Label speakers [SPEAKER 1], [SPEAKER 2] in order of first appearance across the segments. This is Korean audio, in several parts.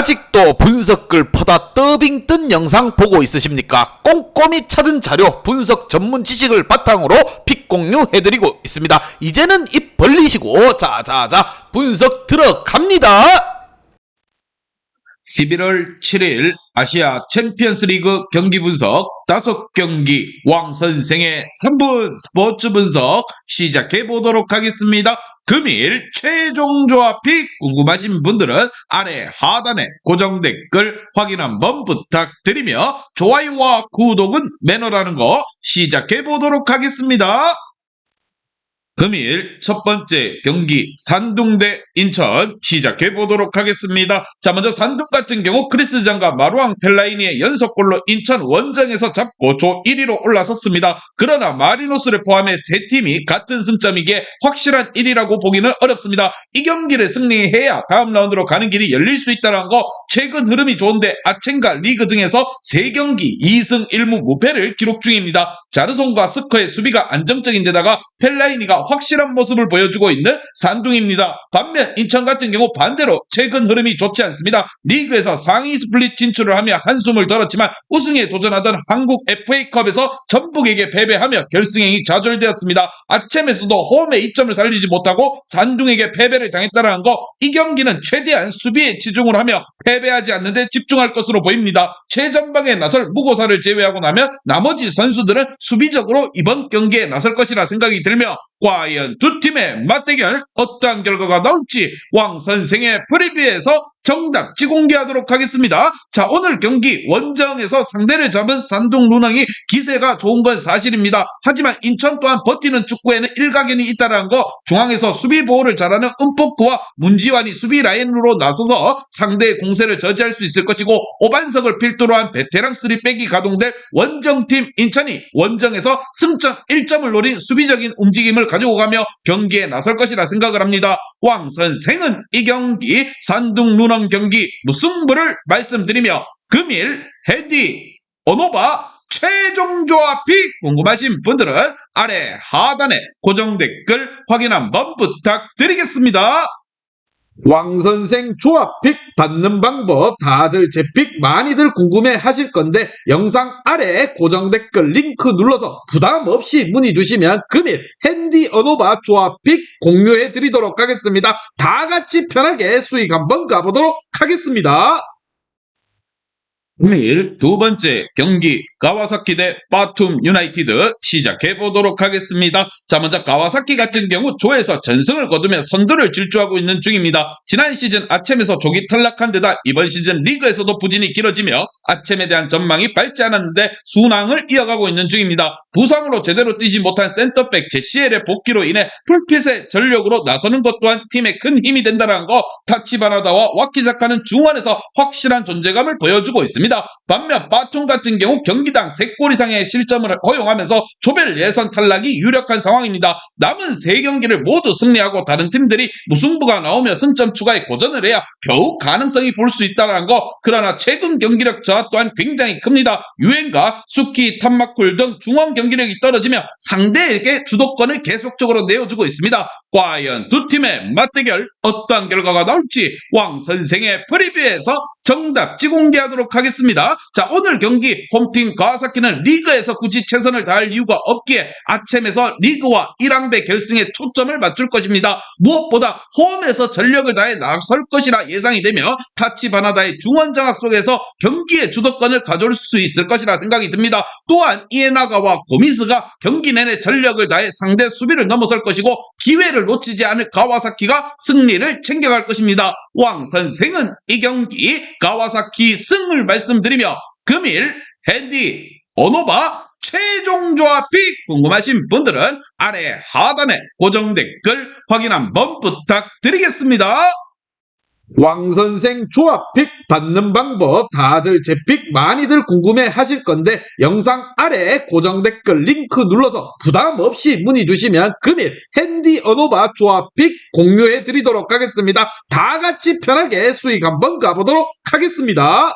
[SPEAKER 1] 아직도 분석글 퍼다 더빙 뜬 영상 보고 있으십니까? 꼼꼼히 찾은 자료, 분석 전문 지식을 바탕으로 픽 공유해드리고 있습니다. 이제는 입 벌리시고 자자자 분석 들어갑니다.
[SPEAKER 2] 11월 7일 아시아 챔피언스 리그 경기 분석 5경기 왕선생의 3분 스포츠 분석 시작해 보도록 하겠습니다. 금일 최종 조합픽 궁금하신 분들은 아래 하단에 고정 댓글 확인 한번 부탁드리며 좋아요와 구독은 매너라는 거 시작해 보도록 하겠습니다. 금일 첫 번째 경기 산둥 대 인천 시작해 보도록 하겠습니다. 자, 먼저 산둥 같은 경우 크리스장과 마루앙 펠라이니의 연속골로 인천 원정에서 잡고 조 1위로 올라섰습니다. 그러나 마리노스를 포함해 세 팀이 같은 승점이기에 확실한 1위라고 보기는 어렵습니다. 이 경기를 승리해야 다음 라운드로 가는 길이 열릴 수 있다는 거, 최근 흐름이 좋은데 아첸과 리그 등에서 3경기 2승 1무 무패를 기록 중입니다. 자르송과 스커의 수비가 안정적인 데다가 펠라이니가 확실한 모습을 보여주고 있는 산둥입니다. 반면 인천 같은 경우 반대로 최근 흐름이 좋지 않습니다. 리그에서 상위 스플릿 진출을 하며 한숨을 덜었지만 우승에 도전하던 한국 FA컵에서 전북에게 패배하며 결승행이 좌절되었습니다. 아챔에서도 홈의 이점을 살리지 못하고 산둥에게 패배를 당했다는 거, 이 경기는 최대한 수비에 치중을 하며 패배하지 않는 데 집중할 것으로 보입니다. 최전방에 나설 무고사를 제외하고 나면 나머지 선수들은 수비적으로 이번 경기에 나설 것이라 생각이 들며, 과연 두 팀의 맞대결 어떠한 결과가 나올지 왕선생의 프리뷰에서 정답지 공개하도록 하겠습니다. 자, 오늘 경기 원정에서 상대를 잡은 산둥 루낭이 기세가 좋은 건 사실입니다. 하지만 인천 또한 버티는 축구에는 일가견이 있다는 거, 중앙에서 수비 보호를 잘하는 은포크와 문지환이 수비 라인으로 나서서 상대의 공세를 저지할 수 있을 것이고, 오반석을 필두로 한 베테랑 3백이 가동될 원정팀 인천이 원정에서 승점 1점을 노린 수비적인 움직임을 가지고 가며 경기에 나설 것이라 생각을 합니다. 왕선생은 이 경기 산둥 루낭 경기 무승부를 말씀드리며 금일 헤디 오노바 최종 조합이 궁금하신 분들은 아래 하단에 고정 댓글 확인 한번 부탁드리겠습니다. 왕선생 조합픽 받는 방법 다들 제 픽 많이들 궁금해 하실 건데, 영상 아래 고정 댓글 링크 눌러서 부담 없이 문의 주시면 금일 핸디 어노바 조합픽 공유해 드리도록 하겠습니다. 다 같이 편하게 수익 한번 가보도록 하겠습니다. 금일 두 번째 경기 가와사키 대 바툼 유나이티드 시작해 보도록 하겠습니다. 자, 먼저 가와사키 같은 경우 조에서 전승을 거두며 선두를 질주하고 있는 중입니다. 지난 시즌 아챔에서 조기 탈락한 데다 이번 시즌 리그에서도 부진이 길어지며 아챔에 대한 전망이 밝지 않았는데 순항을 이어가고 있는 중입니다. 부상으로 제대로 뛰지 못한 센터백 제시엘의 복귀로 인해 풀핏의 전력으로 나서는 것 또한 팀에 큰 힘이 된다는 거, 타치바나다와 와키자카는 중원에서 확실한 존재감을 보여주고 있습니다. 반면 바툼 같은 경우 경기당 3골 이상의 실점을 허용하면서 조별 예선 탈락이 유력한 상황입니다. 남은 3경기를 모두 승리하고 다른 팀들이 무승부가 나오며 승점 추가에 고전을 해야 겨우 가능성이 볼 수 있다는 거, 그러나 최근 경기력 저하 또한 굉장히 큽니다. 유엔과 수키, 탐마쿨 등 중원 경기력이 떨어지며 상대에게 주도권을 계속적으로 내어주고 있습니다. 과연 두 팀의 맞대결 어떠한 결과가 나올지 왕선생의 프리뷰에서 정답지 공개하도록 하겠습니다. 자, 오늘 경기 홈팀 가와사키는 리그에서 굳이 최선을 다할 이유가 없기에 아챔에서 리그와 1항배 결승에 초점을 맞출 것입니다. 무엇보다 홈에서 전력을 다해 나설 것이라 예상이 되며 타치바나다의 중원 장악 속에서 경기의 주도권을 가져올 수 있을 것이라 생각이 듭니다. 또한 이에나가와 고미스가 경기 내내 전력을 다해 상대 수비를 넘어설 것이고, 기회를 놓치지 않을 가와사키가 승리를 챙겨갈 것입니다. 왕선생은 이 경기 가와사키 승을 말씀드리며 금일 핸디 오노바 최종 조합이 궁금하신 분들은 아래 하단에 고정 댓글 확인 한번 부탁드리겠습니다. 왕선생 조합픽 받는 방법 다들 제 픽 많이들 궁금해 하실 건데, 영상 아래 고정 댓글 링크 눌러서 부담 없이 문의 주시면 금일 핸디 어노바 조합픽 공유해 드리도록 하겠습니다. 다 같이 편하게 수익 한번 가보도록 하겠습니다.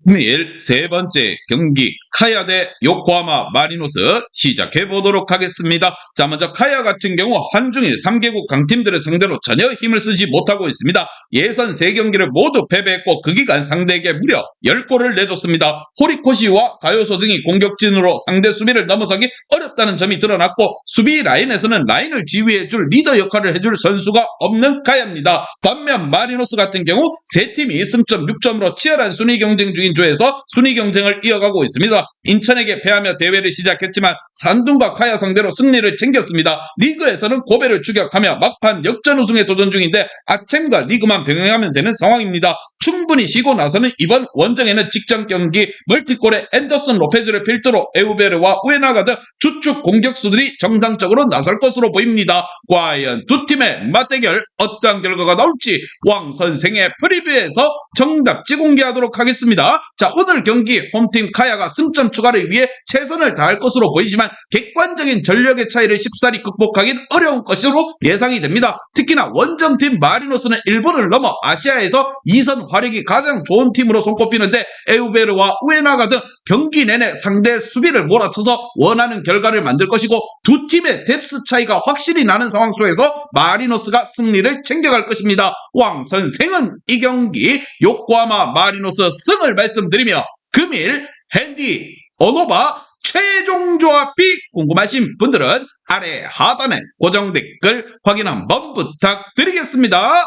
[SPEAKER 2] 금일 세 번째 경기 카야 대 요코하마 마리노스 시작해 보도록 하겠습니다. 자, 먼저 카야 같은 경우 한중일 3개국 강팀들을 상대로 전혀 힘을 쓰지 못하고 있습니다. 예선 3경기를 모두 패배했고 그 기간 상대에게 무려 10골을 내줬습니다. 호리코시와 가요소 등이 공격진으로 상대 수비를 넘어서기 어렵다는 점이 드러났고 수비 라인에서는 라인을 지휘해줄 리더 역할을 해줄 선수가 없는 카야입니다. 반면 마리노스 같은 경우 세 팀이 승점 6점으로 치열한 순위 경쟁 중인 조에서 순위 경쟁을 이어가고 있습니다. 인천에게 패하며 대회를 시작했지만 산둥과 카야 상대로 승리를 챙겼습니다. 리그에서는 고베를 추격하며 막판 역전 우승에 도전 중인데 아챔과 리그만 병행하면 되는 상황입니다. 충분히 쉬고 나서는 이번 원정에는 직전 경기 멀티골의 앤더슨 로페즈를 필두로 에우베르와 우에나가 등 주축 공격수들이 정상적으로 나설 것으로 보입니다. 과연 두 팀의 맞대결 어떠한 결과가 나올지 왕 선생의 프리뷰에서 정답지 공개하도록 하겠습니다. 자, 오늘 경기 홈팀 카야가 승점 추가를 위해 최선을 다할 것으로 보이지만 객관적인 전력의 차이를 쉽사리 극복하긴 어려운 것으로 예상이 됩니다. 특히나 원정팀 마리노스는 일본을 넘어 아시아에서 2선 화력이 가장 좋은 팀으로 손꼽히는데 에우베르와 우에나가 등 경기 내내 상대 수비를 몰아쳐서 원하는 결과를 만들 것이고 두 팀의 뎁스 차이가 확실히 나는 상황 속에서 마리노스가 승리를 챙겨갈 것입니다. 왕 선생은 이 경기 요코하마 마리노스 승을 말씀드리며 금일 핸디 오노바 최종 조합이 궁금하신 분들은 아래 하단에 고정 댓글 확인 한번 부탁드리겠습니다.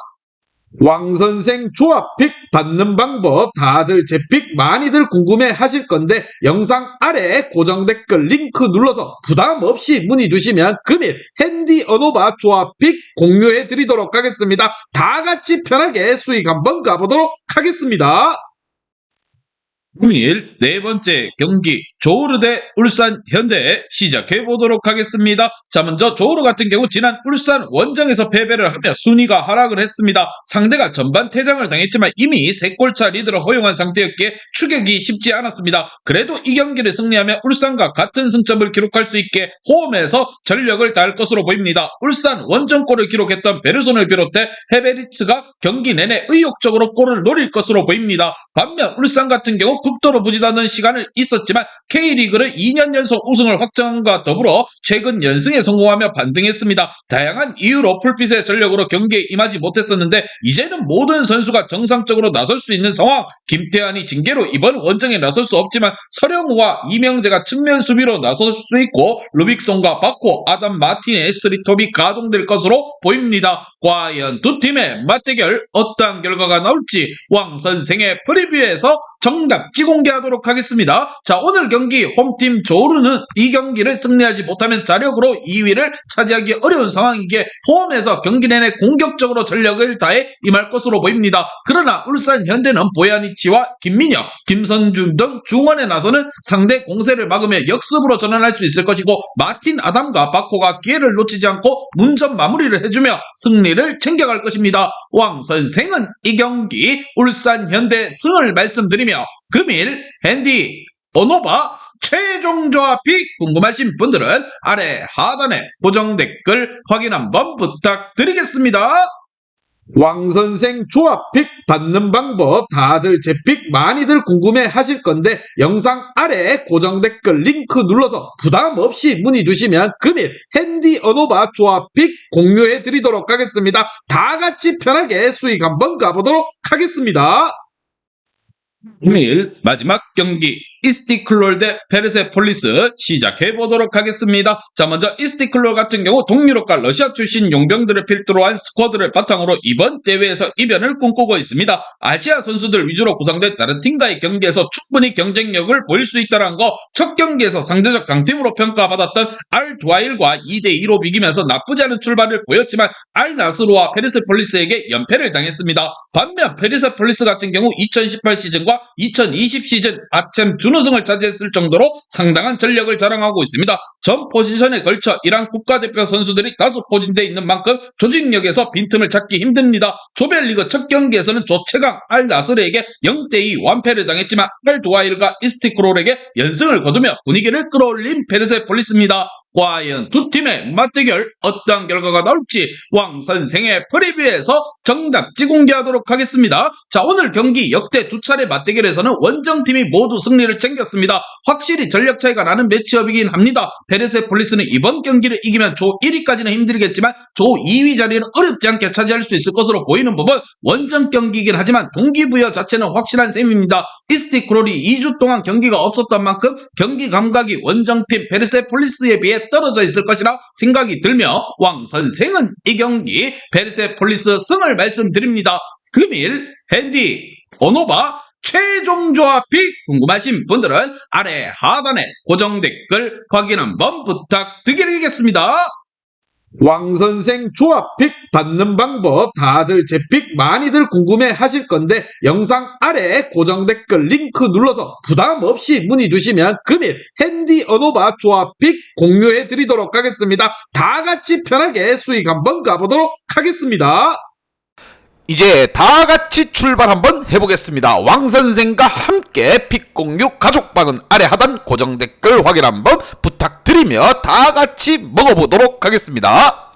[SPEAKER 1] 왕선생 조합픽 받는 방법 다들 제 픽 많이들 궁금해 하실 건데 영상 아래 고정 댓글 링크 눌러서 부담 없이 문의 주시면 금일 핸디 어노바 조합픽 공유해 드리도록 하겠습니다. 다 같이 편하게 수익 한번 가보도록 하겠습니다.
[SPEAKER 2] 금일 네 번째 경기 조우르 대 울산 현대 시작해 보도록 하겠습니다. 자, 먼저 조우르 같은 경우 지난 울산 원정에서 패배를 하며 순위가 하락을 했습니다. 상대가 전반 퇴장을 당했지만 이미 3골차 리드를 허용한 상태였기에 추격이 쉽지 않았습니다. 그래도 이 경기를 승리하며 울산과 같은 승점을 기록할 수 있게 홈에서 전력을 다할 것으로 보입니다. 울산 원정골을 기록했던 베르손을 비롯해 헤베리츠가 경기 내내 의욕적으로 골을 노릴 것으로 보입니다. 반면 울산 같은 경우 극도로 부진하는 시간을 있었지만 K리그를 2년 연속 우승을 확정함과 더불어 최근 연승에 성공하며 반등했습니다. 다양한 이유로 풀빛의 전력으로 경기에 임하지 못했었는데 이제는 모든 선수가 정상적으로 나설 수 있는 상황. 김태환이 징계로 이번 원정에 나설 수 없지만 서령우와 이명재가 측면 수비로 나설 수 있고 루빅손과 바코, 아담 마틴의 스리톱이 가동될 것으로 보입니다. 과연 두 팀의 맞대결 어떠한 결과가 나올지 왕 선생의 프리뷰에서 정답지 공개하도록 하겠습니다. 자, 오늘 경기 홈팀 조르는 이 경기를 승리하지 못하면 자력으로 2위를 차지하기 어려운 상황이기에 홈에서 경기 내내 공격적으로 전력을 다해 임할 것으로 보입니다. 그러나 울산 현대는 보야니치와 김민혁, 김선준 등 중원에 나서는 상대 공세를 막으며 역습으로 전환할 수 있을 것이고 마틴 아담과 바코가 기회를 놓치지 않고 문전 마무리를 해주며 승리를 챙겨갈 것입니다. 왕 선생은 이 경기 울산 현대 승을 말씀드리며 금일 핸디 오노바 최종 조합이 궁금하신 분들은 아래 하단에 고정 댓글 확인 한번 부탁드리겠습니다. 왕선생 조합픽 받는 방법 다들 제 픽 많이들 궁금해 하실 건데 영상 아래 고정 댓글 링크 눌러서 부담 없이 문의 주시면 금일 핸디 어노바 조합픽 공유해 드리도록 하겠습니다. 다 같이 편하게 수익 한번 가보도록 하겠습니다. 금일 마지막 경기 이스티클롤 대 페르세폴리스 시작해 보도록 하겠습니다. 자, 먼저 이스티클롤 같은 경우 동유럽과 러시아 출신 용병들을 필두로 한 스쿼드를 바탕으로 이번 대회에서 이변을 꿈꾸고 있습니다. 아시아 선수들 위주로 구성된 다른 팀과의 경기에서 충분히 경쟁력을 보일 수 있다는 거, 첫 경기에서 상대적 강팀으로 평가받았던 알 두아일과 2대2로 비기면서 나쁘지 않은 출발을 보였지만 알 나스루와 페르세폴리스에게 연패를 당했습니다. 반면 페르세폴리스 같은 경우 2018 시즌과 2020 시즌 아챔 준우승을 차지했을 정도로 상당한 전력을 자랑하고 있습니다. 전 포지션에 걸쳐 이란 국가대표 선수들이 다수 포진되어 있는 만큼 조직력에서 빈틈을 찾기 힘듭니다. 조별리그 첫 경기에서는 조최강 알 나스르에게 0대2 완패를 당했지만 알 두아일과 이스티크롤에게 연승을 거두며 분위기를 끌어올린 페르세폴리스입니다. 과연 두 팀의 맞대결 어떠한 결과가 나올지 왕 선생의 프리뷰에서 정답지 공개하도록 하겠습니다. 자, 오늘 경기 역대 두 차례 맞대결에서는 원정팀이 모두 승리를 챙겼습니다. 확실히 전력 차이가 나는 매치업이긴 합니다. 페르세폴리스는 이번 경기를 이기면 조 1위까지는 힘들겠지만 조 2위 자리는 어렵지 않게 차지할 수 있을 것으로 보이는 부분, 원정 경기이긴 하지만 동기부여 자체는 확실한 셈입니다. 이스티크롤이 2주 동안 경기가 없었던 만큼 경기 감각이 원정팀 페르세폴리스에 비해 떨어져 있을 것이라 생각이 들며 왕 선생은 이 경기 페르세폴리스 승을 말씀드립니다. 금일 핸디 오노바 최종 조합이 궁금하신 분들은 아래 하단에 고정 댓글 확인 한번 부탁드리겠습니다. 왕선생 조합픽 받는 방법 다들 제 픽 많이들 궁금해 하실 건데 영상 아래 고정 댓글 링크 눌러서 부담 없이 문의 주시면 금일 핸디 어노바 조합픽 공유해 드리도록 하겠습니다. 다 같이 편하게 수익 한번 가보도록 하겠습니다.
[SPEAKER 1] 이제 다 같이 출발 한번 해보겠습니다. 왕 선생과 함께 픽 공유 가족방은 아래 하단 고정 댓글 확인 한번 부탁드리며 다 같이 먹어보도록 하겠습니다.